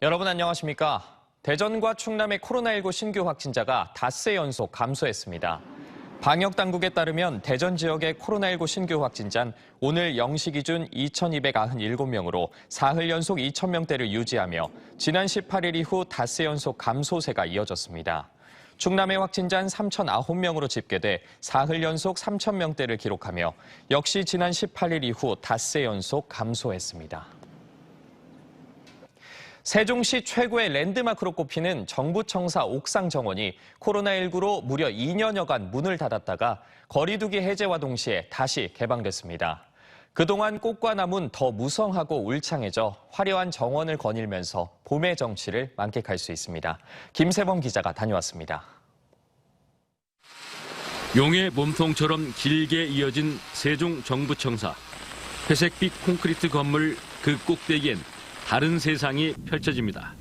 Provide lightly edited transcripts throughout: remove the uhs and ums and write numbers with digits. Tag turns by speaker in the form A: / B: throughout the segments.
A: 여러분 안녕하십니까? 대전과 충남의 코로나19 신규 확진자가 닷새 연속 감소했습니다. 방역 당국에 따르면 대전 지역의 코로나19 신규 확진자는 오늘 0시 기준 2,297명으로 사흘 연속 2,000명대를 유지하며 지난 18일 이후 닷새 연속 감소세가 이어졌습니다. 충남의 확진자는 3,009명으로 집계돼 사흘 연속 3,000명대를 기록하며 역시 지난 18일 이후 닷새 연속 감소했습니다. 세종시 최고의 랜드마크로 꼽히는 정부청사 옥상 정원이 코로나19로 무려 2년여간 문을 닫았다가 거리두기 해제와 동시에 다시 개방됐습니다. 그동안 꽃과 나무는 더 무성하고 울창해져 화려한 정원을 거닐면서 봄의 정취를 만끽할 수 있습니다. 김세범 기자가 다녀왔습니다.
B: 용의 몸통처럼 길게 이어진 세종 정부청사. 회색빛 콘크리트 건물 그 꼭대기엔 다른 세상이 펼쳐집니다.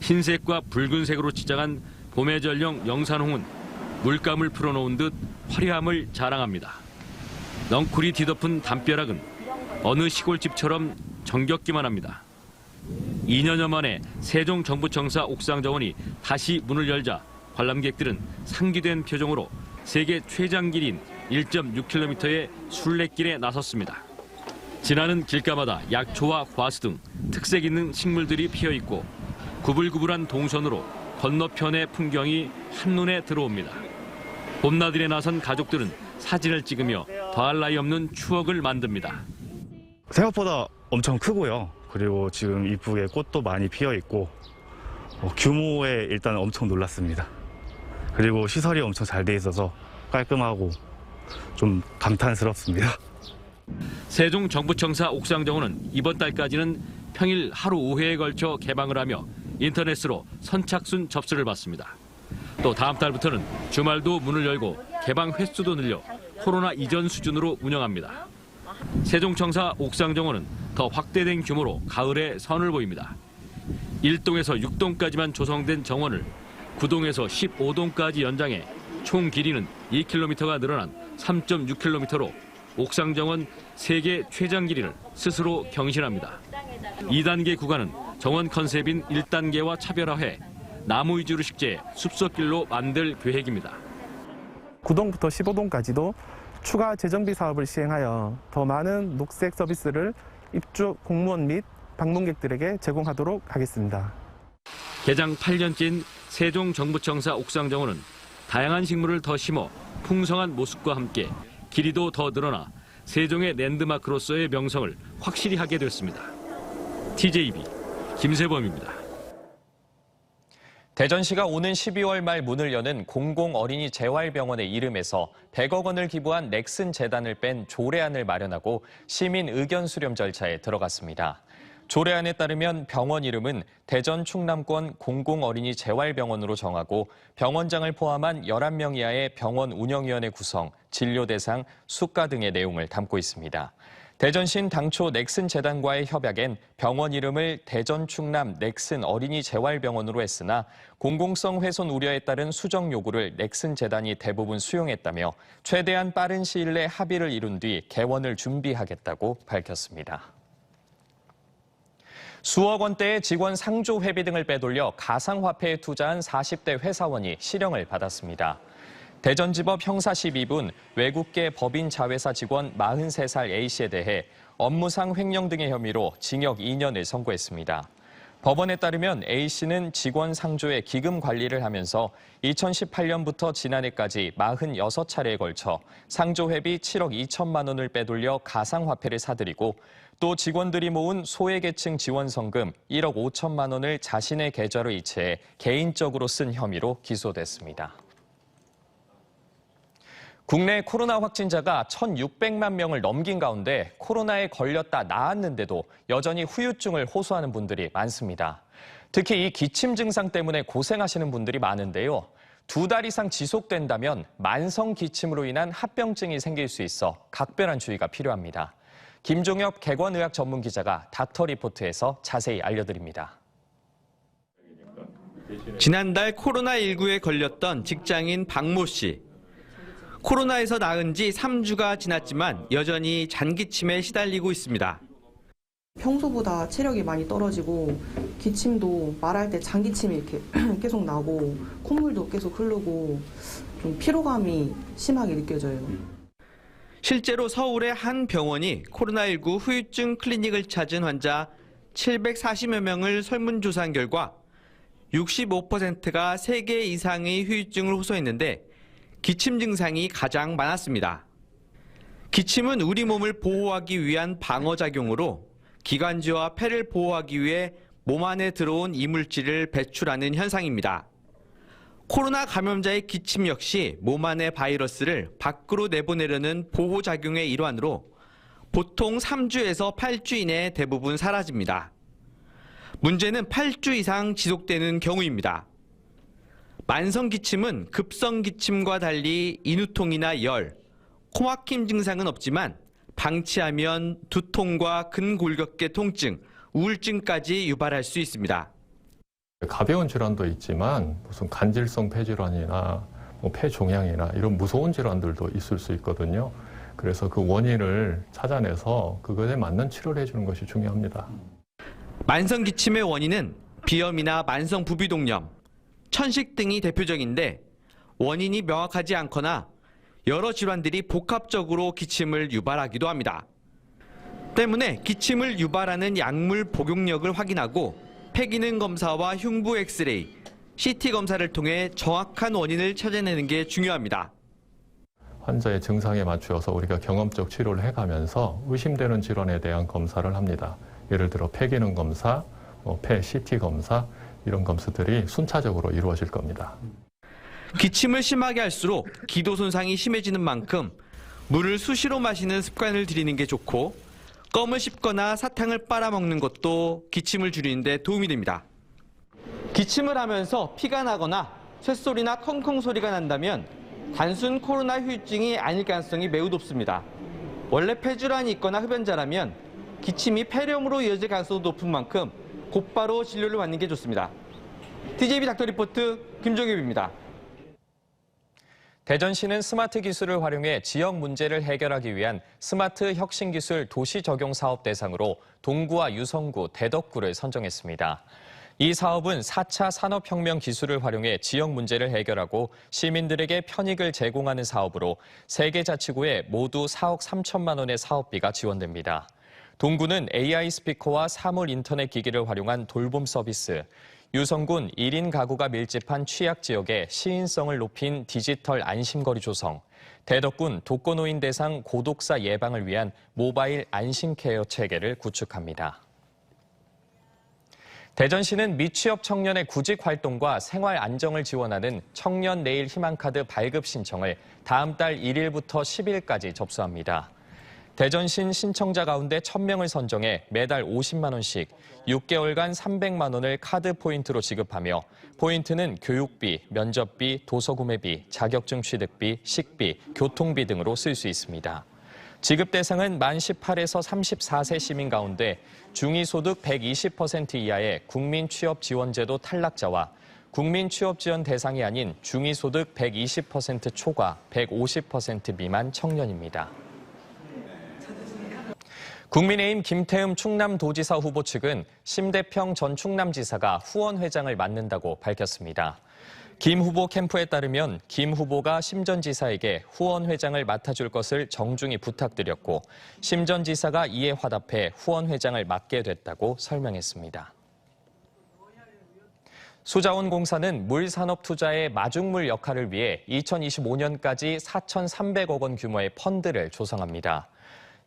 B: 흰색과 붉은색으로 치장한 봄의 전령 영산홍은 물감을 풀어놓은 듯 화려함을 자랑합니다. 넝쿨이 뒤덮은 담벼락은 어느 시골집처럼 정겹기만 합니다. 2년여 만에 세종 정부청사 옥상 정원이 다시 문을 열자 관람객들은 상기된 표정으로 세계 최장 길이인 1.6km의 순례길에 나섰습니다. 지나는 길가마다 약초와 과수 등 특색 있는 식물들이 피어 있고 구불구불한 동선으로 건너편의 풍경이 한눈에 들어옵니다. 봄나들이에 나선 가족들은 사진을 찍으며 더할 나위 없는 추억을 만듭니다.
C: 생각보다 엄청 크고요. 그리고 지금 이쁘게 꽃도 많이 피어 있고 규모에 일단 엄청 놀랐습니다. 그리고 시설이 엄청 잘 돼 있어서 깔끔하고 좀 감탄스럽습니다.
B: 세종 정부청사 옥상 정원은 이번 달까지는 평일 하루 5회에 걸쳐 개방을 하며 인터넷으로 선착순 접수를 받습니다. 또 다음 달부터는 주말도 문을 열고 개방 횟수도 늘려 코로나 이전 수준으로 운영합니다. 세종청사 옥상 정원은 더 확대된 규모로 가을에 선을 보입니다. 1동에서 6동까지만 조성된 정원을 9동에서 15동까지 연장해 총 길이는 2km가 늘어난 3.6km로 옥상 정원 세계 최장 길이를 스스로 경신합니다. 2단계 구간은 정원 컨셉인 1단계와 차별화해 나무 위주로 식재해 숲속길로 만들 계획입니다.
D: 9동부터 15동까지도 추가 재정비 사업을 시행하여 더 많은 녹색 서비스를 입주 공무원 및 방문객들에게 제공하도록 하겠습니다.
B: 개장 8년째인 세종 정부청사 옥상 정원은 다양한 식물을 더 심어 풍성한 모습과 함께 길이도 더 늘어나 세종의 랜드마크로서의 명성을 확실히 하게 됐습니다. TJB 김세범입니다.
A: 대전시가 오는 12월 말 문을 여는 공공어린이 재활병원의 이름에서 100억 원을 기부한 넥슨 재단을 뺀 조례안을 마련하고 시민 의견 수렴 절차에 들어갔습니다. 조례안에 따르면 병원 이름은 대전 충남권 공공어린이 재활병원으로 정하고 병원장을 포함한 11명 이하의 병원 운영위원회 구성, 진료 대상, 수가 등의 내용을 담고 있습니다. 대전시는 당초 넥슨 재단과의 협약엔 병원 이름을 대전 충남 넥슨 어린이 재활병원으로 했으나 공공성 훼손 우려에 따른 수정 요구를 넥슨 재단이 대부분 수용했다며 최대한 빠른 시일 내 합의를 이룬 뒤 개원을 준비하겠다고 밝혔습니다. 수억 원대의 직원 상조 회비 등을 빼돌려 가상화폐에 투자한 40대 회사원이 실형을 받았습니다. 대전지법 형사 12부는 외국계 법인 자회사 직원 43살 A씨에 대해 업무상 횡령 등의 혐의로 징역 2년을 선고했습니다. 법원에 따르면 A씨는 직원 상조의 기금 관리를 하면서 2018년부터 지난해까지 46차례에 걸쳐 상조 회비 7억 2천만 원을 빼돌려 가상화폐를 사들이고 또 직원들이 모은 소외계층 지원성금 1억 5천만 원을 자신의 계좌로 이체해 개인적으로 쓴 혐의로 기소됐습니다. 국내 코로나 확진자가 1,600만 명을 넘긴 가운데 코로나에 걸렸다 나았는데도 여전히 후유증을 호소하는 분들이 많습니다. 특히 이 기침 증상 때문에 고생하시는 분들이 많은데요. 2달 이상 지속된다면 만성 기침으로 인한 합병증이 생길 수 있어 각별한 주의가 필요합니다. 김종엽 객원의학 전문 기자가 닥터리포트에서 자세히 알려드립니다.
E: 지난달 코로나19에 걸렸던 직장인 박모 씨. 코로나에서 나은 지 3주가 지났지만 여전히 잔기침에 시달리고 있습니다.
F: 평소보다 체력이 많이 떨어지고 기침도 말할 때 장기침이 이렇게 계속 나고 콧물도 계속 흐르고 좀 피로감이 심하게 느껴져요.
E: 실제로 서울의 한 병원이 코로나19 후유증 클리닉을 찾은 환자 740여 명을 설문조사한 결과 65%가 3개 이상의 후유증을 호소했는데 기침 증상이 가장 많았습니다. 기침은 우리 몸을 보호하기 위한 방어작용으로 기관지와 폐를 보호하기 위해 몸 안에 들어온 이물질을 배출하는 현상입니다. 코로나 감염자의 기침 역시 몸 안의 바이러스를 밖으로 내보내려는 보호작용의 일환으로 보통 3주에서 8주 이내에 대부분 사라집니다. 문제는 8주 이상 지속되는 경우입니다. 만성 기침은 급성 기침과 달리 인후통이나 열, 코막힘 증상은 없지만 방치하면 두통과 근골격계 통증, 우울증까지 유발할 수 있습니다.
G: 가벼운 질환도 있지만 무슨 간질성 폐질환이나 폐종양이나 이런 무서운 질환들도 있을 수 있거든요. 그래서 그 원인을 찾아내서 그것에 맞는 치료를 해주는 것이 중요합니다.
E: 만성 기침의 원인은 비염이나 만성 부비동염, 천식 등이 대표적인데 원인이 명확하지 않거나 여러 질환들이 복합적으로 기침을 유발하기도 합니다. 때문에 기침을 유발하는 약물 복용력을 확인하고 폐기능 검사와 흉부 엑스레이, CT 검사를 통해 정확한 원인을 찾아내는 게 중요합니다.
G: 환자의 증상에 맞추어서 우리가 경험적 치료를 해가면서 의심되는 질환에 대한 검사를 합니다. 예를 들어 폐기능 검사, 폐 CT 검사 이런 검사들이 순차적으로 이루어질 겁니다.
E: 기침을 심하게 할수록 기도 손상이 심해지는 만큼 물을 수시로 마시는 습관을 들이는 게 좋고 껌을 씹거나 사탕을 빨아먹는 것도 기침을 줄이는 데 도움이 됩니다. 기침을 하면서 피가 나거나 쇳소리나 컹컹 소리가 난다면 단순 코로나 후유증이 아닐 가능성이 매우 높습니다. 원래 폐질환이 있거나 흡연자라면 기침이 폐렴으로 이어질 가능성도 높은 만큼 곧바로 진료를 받는 게 좋습니다. TJB 닥터 리포트 김종엽입니다.
A: 대전시는 스마트 기술을 활용해 지역 문제를 해결하기 위한 스마트 혁신기술 도시적용사업 대상으로 동구와 유성구, 대덕구를 선정했습니다. 이 사업은 4차 산업혁명 기술을 활용해 지역 문제를 해결하고 시민들에게 편익을 제공하는 사업으로 3개 자치구에 모두 4억 3천만 원의 사업비가 지원됩니다. 동구는 AI 스피커와 사물 인터넷 기기를 활용한 돌봄 서비스, 유성군 1인 가구가 밀집한 취약 지역의 시인성을 높인 디지털 안심거리 조성, 대덕군 독거노인 대상 고독사 예방을 위한 모바일 안심케어 체계를 구축합니다. 대전시는 미취업 청년의 구직 활동과 생활 안정을 지원하는 청년 내일 희망카드 발급 신청을 다음 달 1일부터 10일까지 접수합니다. 대전시 신청자 가운데 1,000명을 선정해 매달 50만 원씩 6개월간 300만 원을 카드 포인트로 지급하며 포인트는 교육비, 면접비, 도서구매비, 자격증 취득비, 식비, 교통비 등으로 쓸 수 있습니다. 지급 대상은 만 18에서 34세 시민 가운데 중위소득 120% 이하의 국민취업지원제도 탈락자와 국민취업지원 대상이 아닌 중위소득 120% 초과 150% 미만 청년입니다. 국민의힘 김태흠 충남도지사 후보 측은 심대평 전 충남지사가 후원회장을 맡는다고 밝혔습니다. 김 후보 캠프에 따르면 김 후보가 심 전 지사에게 후원회장을 맡아줄 것을 정중히 부탁드렸고 심 전 지사가 이에 화답해 후원회장을 맡게 됐다고 설명했습니다. 수자원공사는 물산업 투자의 마중물 역할을 위해 2025년까지 4,300억 원 규모의 펀드를 조성합니다.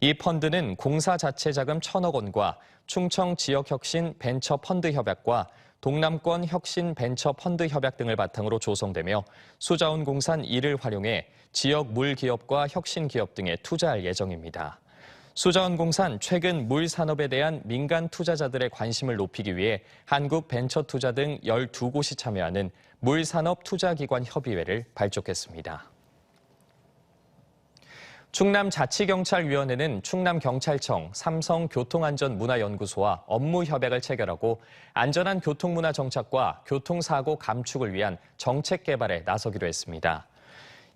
A: 이 펀드는 공사 자체 자금 1,000억 원과 충청 지역혁신 벤처 펀드 협약과 동남권 혁신 벤처 펀드 협약 등을 바탕으로 조성되며 수자원공사는 이를 활용해 지역 물 기업과 혁신 기업 등에 투자할 예정입니다. 수자원공사는 최근 물 산업에 대한 민간 투자자들의 관심을 높이기 위해 한국벤처투자 등 12곳이 참여하는 물산업투자기관 협의회를 발족했습니다. 충남자치경찰위원회는 충남경찰청, 삼성교통안전문화연구소와 업무 협약을 체결하고 안전한 교통문화 정착과 교통사고 감축을 위한 정책 개발에 나서기로 했습니다.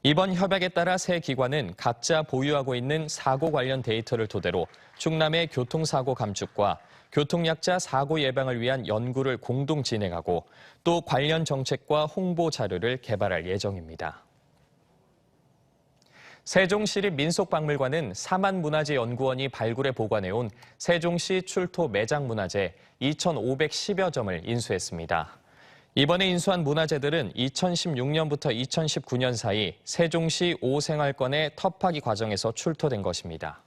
A: 이번 협약에 따라 세 기관은 각자 보유하고 있는 사고 관련 데이터를 토대로 충남의 교통사고 감축과 교통약자 사고 예방을 위한 연구를 공동 진행하고 또 관련 정책과 홍보 자료를 개발할 예정입니다. 세종시립민속박물관은 사만문화재연구원이 발굴해 보관해온 세종시 출토 매장문화재 2,510여 점을 인수했습니다. 이번에 인수한 문화재들은 2016년부터 2019년 사이 세종시 5생활권의 터파기 과정에서 출토된 것입니다.